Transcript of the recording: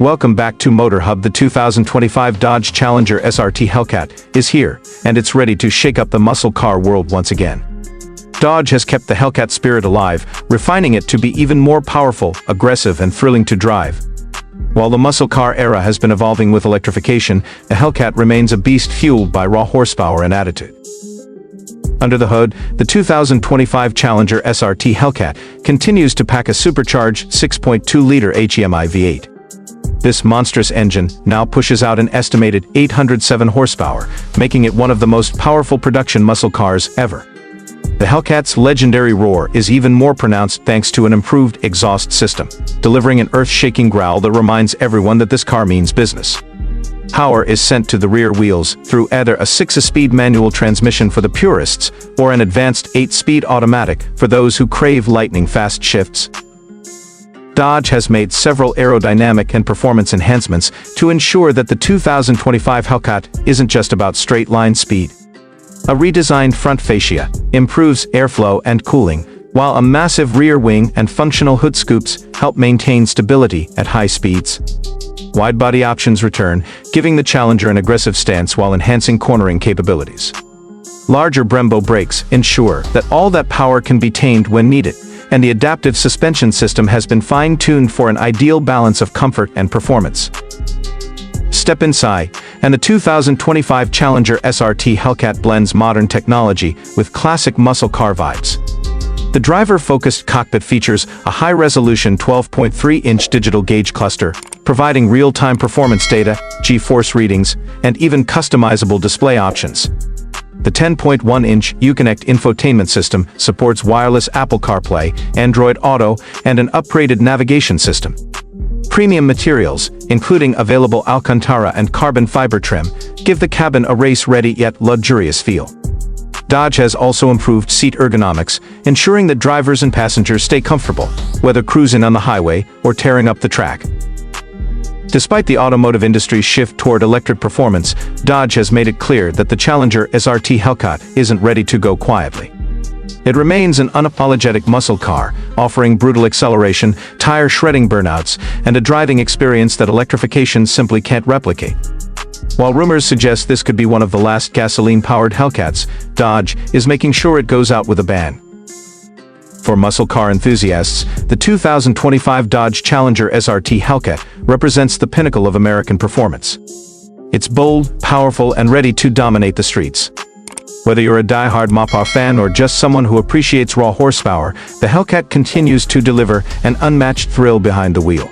Welcome back to Motor Hub. The 2025 Dodge Challenger SRT Hellcat is here, and it's ready to shake up the muscle car world once again. Dodge has kept the Hellcat spirit alive, refining it to be even more powerful, aggressive, and thrilling to drive. While the muscle car era has been evolving with electrification, the Hellcat remains a beast fueled by raw horsepower and attitude. Under the hood, the 2025 Challenger SRT Hellcat continues to pack a supercharged 6.2-liter HEMI V8. This monstrous engine now pushes out an estimated 807 horsepower, making it one of the most powerful production muscle cars ever. The Hellcat's legendary roar is even more pronounced thanks to an improved exhaust system, delivering an earth-shaking growl that reminds everyone that this car means business. Power is sent to the rear wheels through either a 6-speed manual transmission for the purists or an advanced 8-speed automatic for those who crave lightning-fast shifts. Dodge has made several aerodynamic and performance enhancements to ensure that the 2025 Hellcat isn't just about straight-line speed. A redesigned front fascia improves airflow and cooling, while a massive rear wing and functional hood scoops help maintain stability at high speeds. Wide-body options return, giving the Challenger an aggressive stance while enhancing cornering capabilities. Larger Brembo brakes ensure that all that power can be tamed when needed, and the adaptive suspension system has been fine-tuned for an ideal balance of comfort and performance. Step inside, and the 2025 Challenger SRT Hellcat blends modern technology with classic muscle car vibes. The driver-focused cockpit features a high-resolution 12.3-inch digital gauge cluster, providing real-time performance data, G-force readings, and even customizable display options. The 10.1-inch Uconnect infotainment system supports wireless Apple CarPlay, Android Auto, and an upgraded navigation system. Premium materials, including available Alcantara and carbon fiber trim, give the cabin a race-ready yet luxurious feel. Dodge has also improved seat ergonomics, ensuring that drivers and passengers stay comfortable, whether cruising on the highway or tearing up the track. Despite the automotive industry's shift toward electric performance, Dodge has made it clear that the Challenger SRT Hellcat isn't ready to go quietly. It remains an unapologetic muscle car, offering brutal acceleration, tire shredding burnouts, and a driving experience that electrification simply can't replicate. While rumors suggest this could be one of the last gasoline-powered Hellcats, Dodge is making sure it goes out with a bang. For muscle car enthusiasts, the 2025 Dodge Challenger SRT Hellcat represents the pinnacle of American performance. It's bold, powerful, and ready to dominate the streets. Whether you're a die-hard Mopar fan or just someone who appreciates raw horsepower, the Hellcat continues to deliver an unmatched thrill behind the wheel.